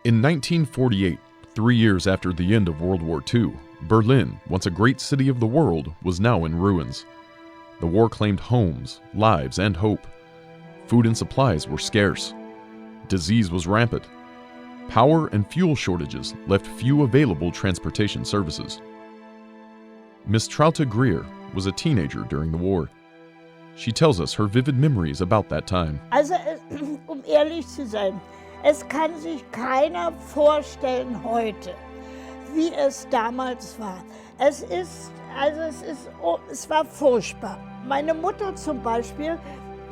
In 1948, 3 years after the end of World War II, Berlin, once a great city of the world, was now in ruins. The war claimed homes, lives, and hope. Food and supplies were scarce. Disease was rampant. Power and fuel shortages left few available transportation services. Miss Traute Greer was a teenager during the war. She tells us her vivid memories about that time. Also, ehrlich zu sein, es kann sich keiner vorstellen heute, wie es damals war. Es war furchtbar. Meine Mutter zum Beispiel,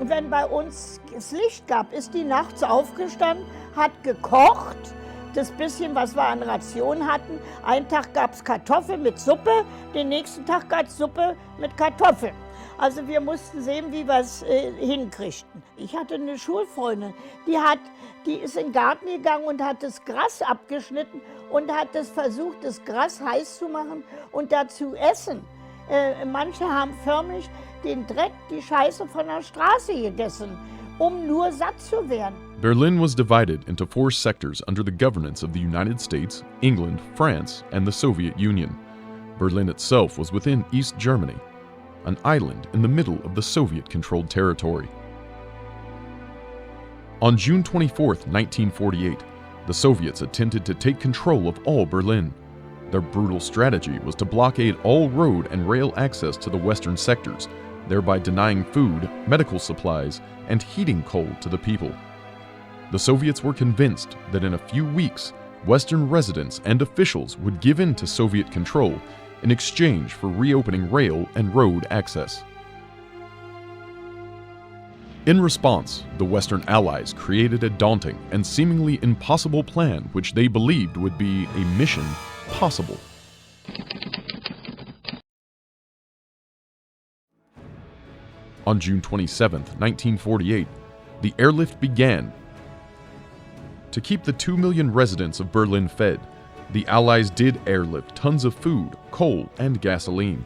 wenn bei uns es Licht gab, ist die nachts aufgestanden, hat gekocht, das bisschen, was wir an Rationen hatten. Einen Tag gab es Kartoffeln mit Suppe, den nächsten Tag gab es Suppe mit Kartoffeln. Also wir mussten sehen, wie wir es hinkriegten. Ich hatte eine Schulfreundin, die ist in den Garten gegangen und hat das Gras abgeschnitten und hat versucht, das Gras heiß zu machen und dazu essen. Manche haben förmlich den Dreck, die Scheiße von der Straße gegessen, um nur satt zu werden. Berlin was divided into 4 sectors under the governance of the United States, England, France, and the Soviet Union. Berlin itself was within East Germany, an island in the middle of the Soviet-controlled territory. On June 24, 1948, the Soviets attempted to take control of all Berlin. Their brutal strategy was to blockade all road and rail access to the western sectors, thereby denying food, medical supplies, and heating coal to the people. The Soviets were convinced that in a few weeks, Western residents and officials would give in to Soviet control in exchange for reopening rail and road access. In response, the Western Allies created a daunting and seemingly impossible plan which they believed would be a mission possible. On June 27, 1948, the airlift began. To keep the 2 million residents of Berlin fed, the Allies did airlift tons of food, coal, and gasoline.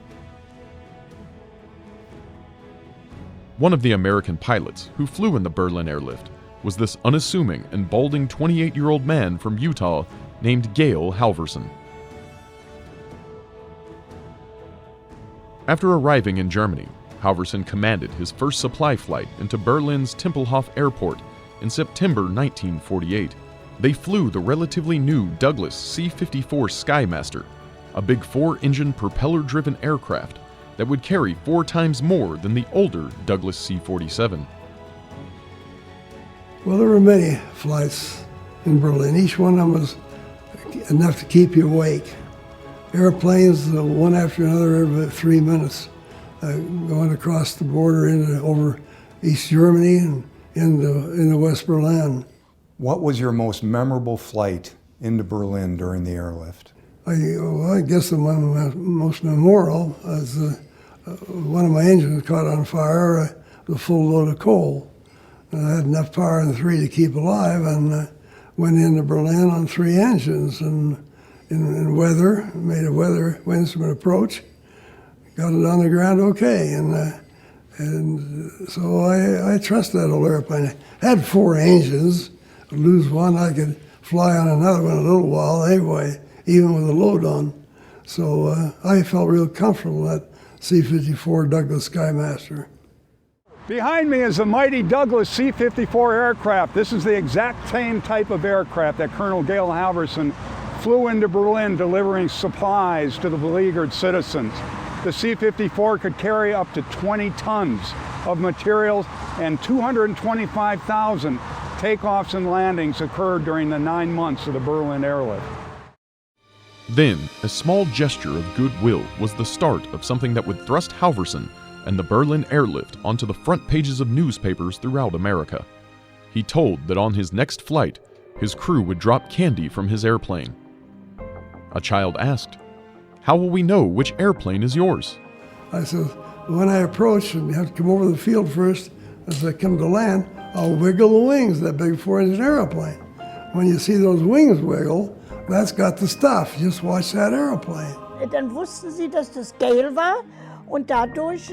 One of the American pilots who flew in the Berlin airlift was this unassuming and balding 28-year-old man from Utah named Gale Halvorsen. After arriving in Germany, Halvorsen commanded his first supply flight into Berlin's Tempelhof Airport in September 1948. They flew the relatively new Douglas C-54 Skymaster, a big 4-engine propeller-driven aircraft that would carry 4 times more than the older Douglas C-47. Well, there were many flights in Berlin. Each one of them was enough to keep you awake. Airplanes, one after another, every 3 minutes, going across the border over East Germany and into West Berlin. What was your most memorable flight into Berlin during the airlift? I guess the one most memorable is one of my engines caught on fire with a full load of coal. And I had enough power in 3 to keep alive and went into Berlin on 3 engines and in weather, made a weather instrument approach, got it on the ground okay. And so I trust that old airplane. I had 4 engines. I'd lose one, I could fly on another one a little while anyway, even with a load on. So I felt real comfortable with that C-54 Douglas Skymaster. Behind me is the mighty Douglas C-54 aircraft. This is the exact same type of aircraft that Colonel Gale Halvorsen flew into Berlin delivering supplies to the beleaguered citizens. The C-54 could carry up to 20 tons of materials, and 225,000 takeoffs and landings occurred during the 9 months of the Berlin airlift. Then, a small gesture of goodwill was the start of something that would thrust Halvorsen and the Berlin airlift onto the front pages of newspapers throughout America. He told that on his next flight, his crew would drop candy from his airplane. A child asked, "How will we know which airplane is yours?" I said, when I approach, and you have to come over the field first, as I come to land, I'll wiggle the wings of that big 4-engine airplane. When you see those wings wiggle, that's got the stuff. Just watch that airplane. Dann wussten sie, dass das Gale war und dadurch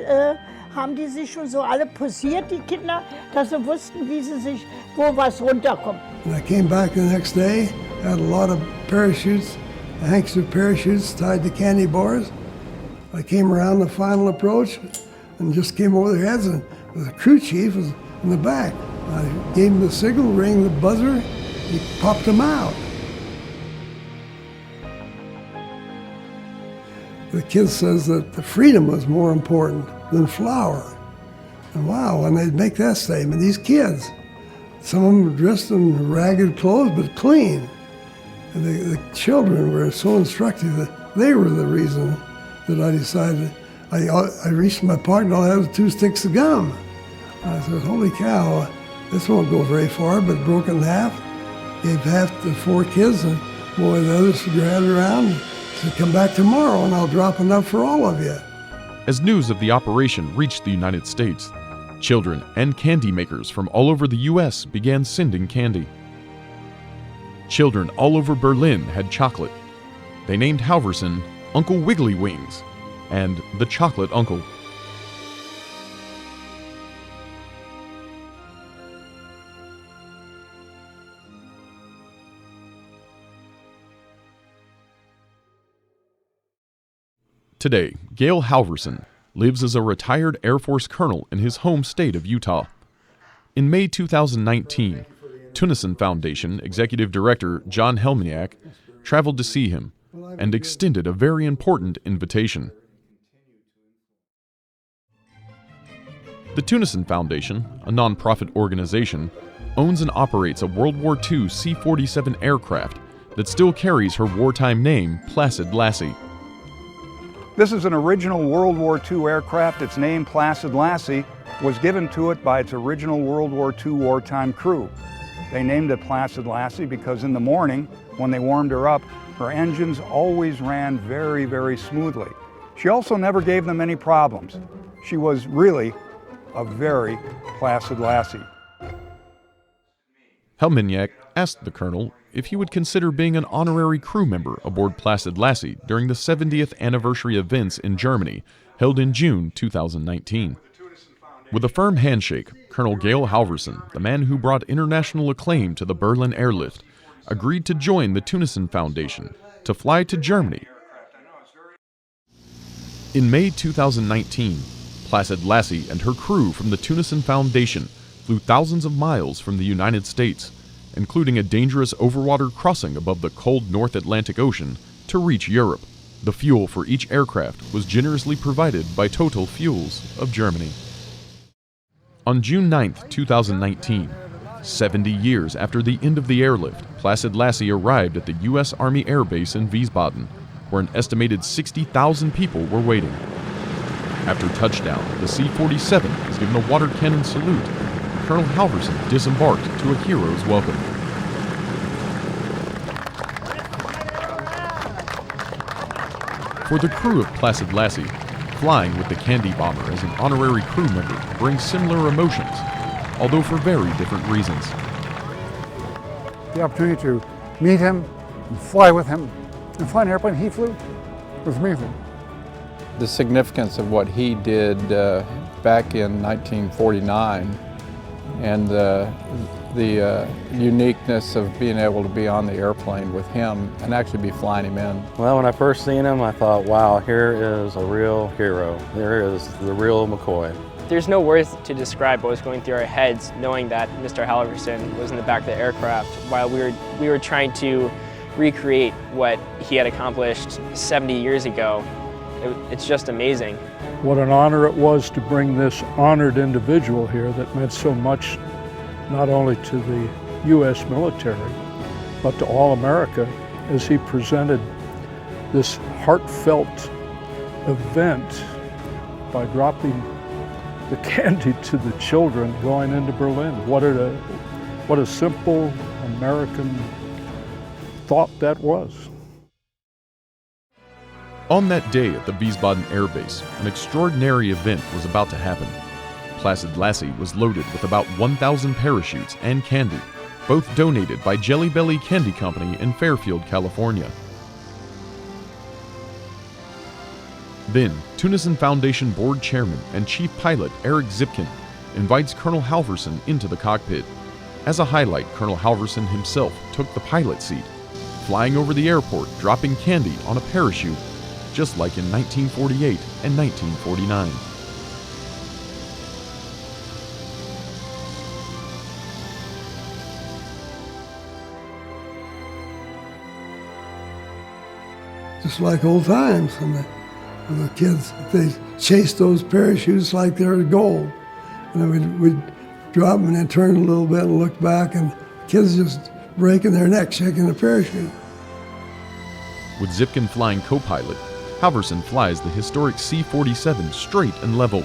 haben die sich schon so alle posiert, die Kinder, dass sie wussten, wie sie sich, wo was runterkommt. And I came back the next day, had a lot of parachutes, a handkerchief of parachutes tied to candy bars. I came around the final approach and just came over their heads, and the crew chief was in the back. I gave him the signal, rang the buzzer, he popped them out. The kid says that the freedom was more important than flour. And wow, when they make that statement, these kids, some of them were dressed in ragged clothes but clean. And the children were so instructive that they were the reason that I decided. I reached my pocket and all I had was 2 sticks of gum. I said, holy cow, this won't go very far, but broken in half. Gave half to 4 kids, and boy, the others grabbed around. Said, come back tomorrow and I'll drop enough for all of you. As news of the operation reached the United States, children and candy makers from all over the U.S. began sending candy. Children all over Berlin had chocolate. They named Halverson Uncle Wiggly Wings and the Chocolate Uncle. Today, Gale Halverson lives as a retired Air Force colonel in his home state of Utah. In May 2019, Tunison Foundation Executive Director John Helminiak traveled to see him and extended a very important invitation. The Tunison Foundation, a nonprofit organization, owns and operates a World War II C-47 aircraft that still carries her wartime name, Placid Lassie. This is an original World War II aircraft. Its name, Placid Lassie, was given to it by its original World War II wartime crew. They named it Placid Lassie because in the morning, when they warmed her up, her engines always ran very, very smoothly. She also never gave them any problems. She was really a very placid lassie. Helminiak asked the colonel if he would consider being an honorary crew member aboard Placid Lassie during the 70th anniversary events in Germany, held in June 2019. With a firm handshake, Colonel Gale Halverson, the man who brought international acclaim to the Berlin airlift, agreed to join the Tunison Foundation to fly to Germany. In May 2019, Placid Lassie and her crew from the Tunison Foundation flew thousands of miles from the United States, including a dangerous overwater crossing above the cold North Atlantic Ocean, to reach Europe. The fuel for each aircraft was generously provided by Total Fuels of Germany. On June 9, 2019, 70 years after the end of the airlift, Placid Lassie arrived at the U.S. Army Air Base in Wiesbaden, where an estimated 60,000 people were waiting. After touchdown, the C-47 was given a water cannon salute. Colonel Halverson disembarked to a hero's welcome. For the crew of Placid Lassie, flying with the Candy Bomber as an honorary crew member brings similar emotions, although for very different reasons. The opportunity to meet him and fly with him and fly an airplane he flew was amazing. The significance of what he did back in 1949 and the uniqueness of being able to be on the airplane with him and actually be flying him in. Well, when I first seen him, I thought, wow, here is a real hero. There is the real McCoy. There's no words to describe what was going through our heads knowing that Mr. Halverson was in the back of the aircraft while we were trying to recreate what he had accomplished 70 years ago. It's just amazing. What an honor it was to bring this honored individual here that meant so much not only to the U.S. military, but to all America as he presented this heartfelt event by dropping the candy to the children going into Berlin. What a simple American thought that was. On that day at the Wiesbaden Air Base, an extraordinary event was about to happen. Placid Lassie was loaded with about 1,000 parachutes and candy, both donated by Jelly Belly Candy Company in Fairfield, California. Then, Tunison Foundation Board Chairman and Chief Pilot Eric Zipkin invites Colonel Halverson into the cockpit. As a highlight, Colonel Halverson himself took the pilot seat, flying over the airport, dropping candy on a parachute, just like in 1948 and 1949. Just like old times, and the kids, they chased those parachutes like they were gold. And then we'd drop them and then turn a little bit and look back, and kids just breaking their neck, shaking the parachute. With Zipkin flying co-pilot, Halverson flies the historic C-47 straight and level,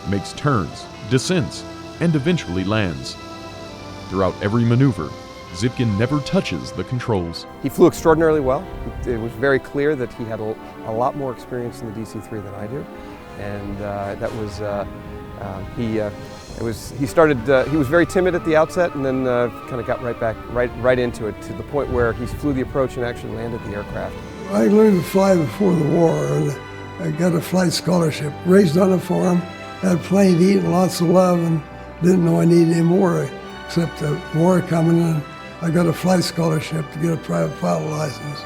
makes turns, descents, and eventually lands. Throughout every maneuver, Zipkin never touches the controls. He flew extraordinarily well. It was very clear that he had a lot more experience in the DC-3 than I do, and that was he was very timid at the outset, and then kind of got right into it, to the point where he flew the approach and actually landed the aircraft. I learned to fly before the war, and I got a flight scholarship. Raised on a farm, had plenty to eat and lots of love, and didn't know I needed any more, except the war coming in. I got a flight scholarship to get a private pilot license,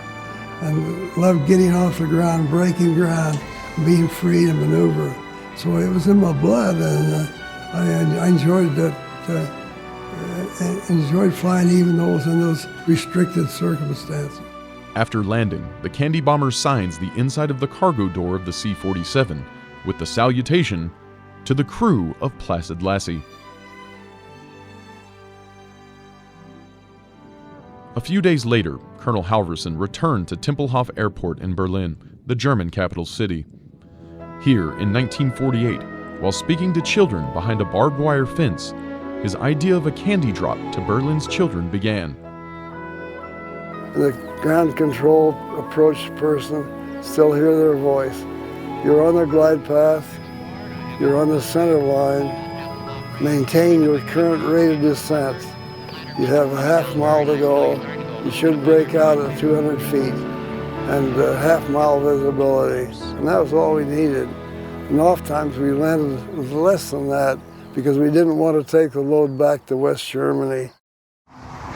and loved getting off the ground, breaking ground, being free to maneuver. So it was in my blood, and I enjoyed that. Enjoyed flying, even though it was in those restricted circumstances. After landing, the Candy Bomber signs the inside of the cargo door of the C-47 with the salutation, "To the crew of Placid Lassie." A few days later, Colonel Halverson returned to Tempelhof Airport in Berlin, the German capital city. Here, in 1948, while speaking to children behind a barbed wire fence, his idea of a candy drop to Berlin's children began. The ground control approach person still hear their voice. You're on the glide path, you're on the center line, maintain your current rate of descent. You have a half mile to go. You should break out at 200 feet and half-mile visibility. And that was all we needed. And oftentimes we landed with less than that because we didn't want to take the load back to West Germany.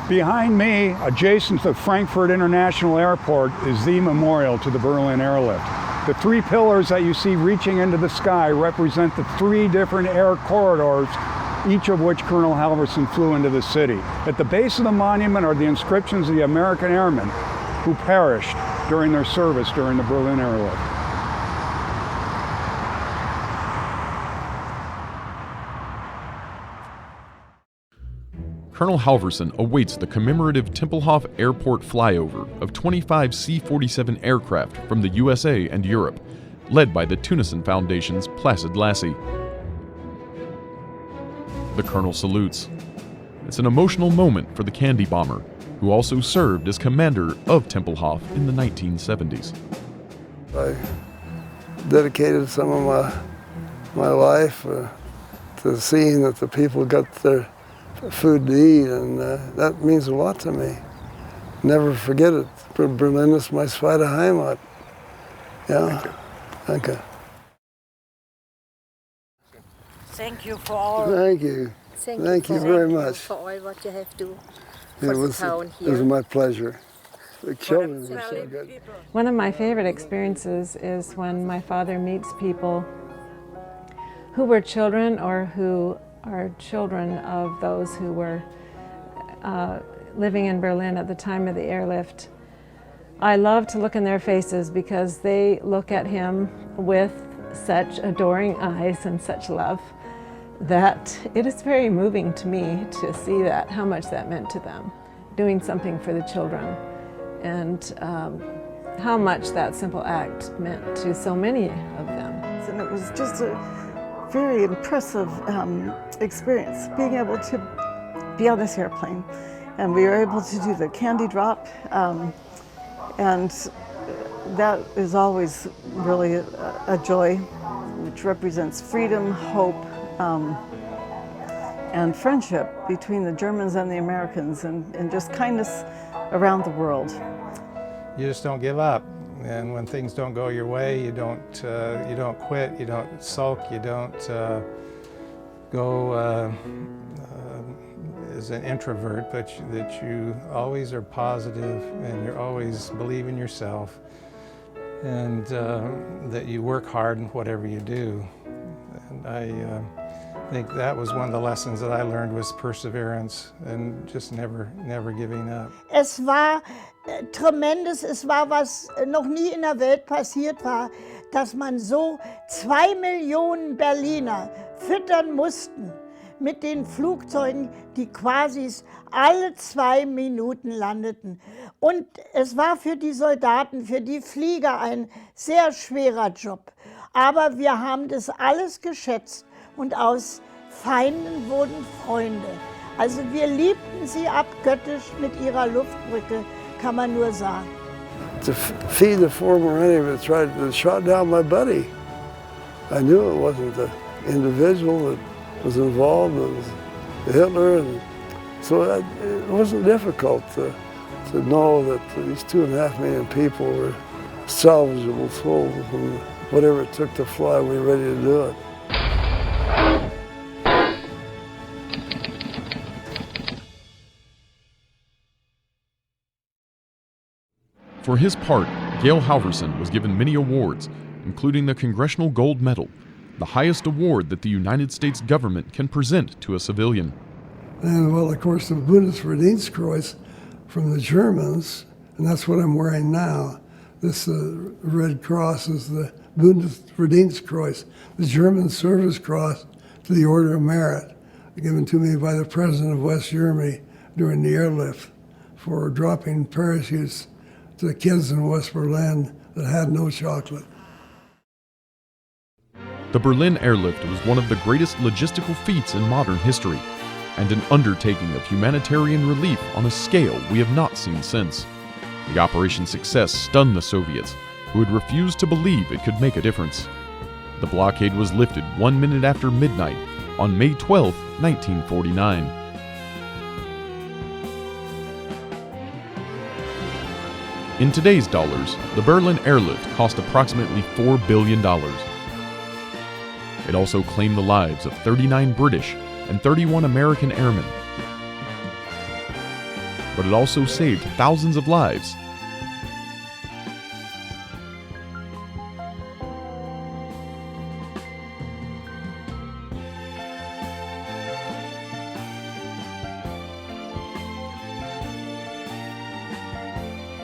Behind me, adjacent to Frankfurt International Airport, is the memorial to the Berlin Airlift. The three pillars that you see reaching into the sky represent the three different air corridors, each of which Colonel Halverson flew into the city. At the base of the monument are the inscriptions of the American airmen who perished during their service during the Berlin Airlift. Colonel Halverson awaits the commemorative Tempelhof Airport flyover of 25 C-47 aircraft from the USA and Europe, led by the Tunison Foundation's Placid Lassie. The colonel salutes. It's an emotional moment for the Candy Bomber, who also served as commander of Tempelhof in the 1970s. I dedicated some of my life to seeing that the people got their food to eat, and that means a lot to me. Never forget it. Berlin ist meine zweite Heimat. Yeah. Thank you. Thank you for all. Thank you. Thank you very much. For all what you have to It was my pleasure. The children were so good. One of my favorite experiences is when my father meets people who were children or who are children of those who were living in Berlin at the time of the airlift. I love to look in their faces because they look at him with such adoring eyes and such love that it is very moving to me to see that, how much that meant to them, doing something for the children, and how much that simple act meant to so many of them. And it was just a very impressive experience, being able to be on this airplane. And we were able to do the candy drop, and that is always really a joy, which represents freedom, hope, and friendship between the Germans and the Americans, and just kindness around the world. You just don't give up. And when things don't go your way, you don't quit, you don't sulk, you don't go as an introvert, but that you always are positive and you always believe in yourself, and that you work hard in whatever you do. And I think that was one of the lessons that I learned, was perseverance and just never giving up. Es war tremendous, es war, was noch nie in der Welt passiert war, dass man so 2 Millionen Berliner füttern mussten mit den Flugzeugen, die quasi alle 2 Minuten landeten. Und es war für die Soldaten, für die Flieger ein sehr schwerer Job. Aber wir haben das alles geschätzt und aus Feinden wurden Freunde. Also wir liebten sie abgöttisch mit ihrer Luftbrücke, kann man nur sagen. To feed the former enemy that tried to shot down my buddy. I knew it wasn't the individual that was involved, it was Hitler, and so it wasn't difficult to know that these 2.5 million people were salvageable souls, and whatever it took to fly, we were ready to do it. For his part, Gale Halvorsen was given many awards, including the Congressional Gold Medal, the highest award that the United States government can present to a civilian. And well, of course, the Bundesverdienstkreuz from the Germans, and that's what I'm wearing now. This Red Cross is the Bundesverdienstkreuz, the German Service Cross to the Order of Merit, given to me by the President of West Germany during the airlift for dropping parachutes to the kids in West Berlin that had no chocolate. The Berlin airlift was one of the greatest logistical feats in modern history, and an undertaking of humanitarian relief on a scale we have not seen since. The operation's success stunned the Soviets, who had refused to believe it could make a difference. The blockade was lifted 1 minute after midnight on May 12, 1949. In today's dollars, the Berlin airlift cost approximately $4 billion. It also claimed the lives of 39 British and 31 American airmen. But it also saved thousands of lives.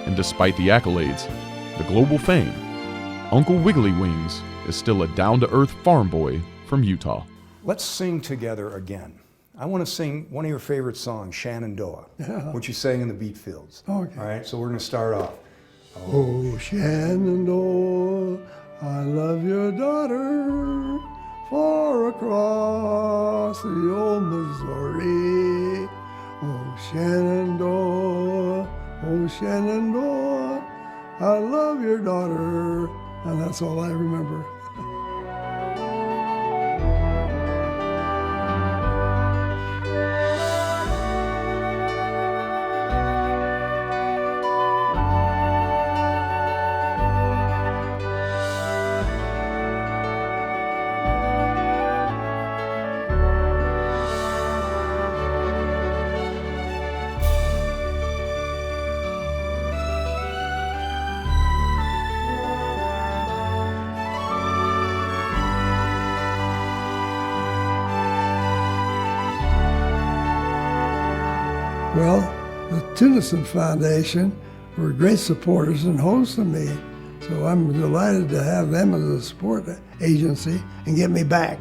And despite the accolades, the global fame, Uncle Wiggly Wings is still a down-to-earth farm boy from Utah. Let's sing together again. I want to sing one of your favorite songs, Shenandoah, which you sang in the beet fields. Okay. All right, so we're going to start off. Oh, Shenandoah, I love your daughter, far across the old Missouri. Oh, Shenandoah, oh, Shenandoah, I love your daughter. And that's all I remember. Well, the Tunison Foundation were great supporters and hosts of me, so I'm delighted to have them as a support agency and get me back.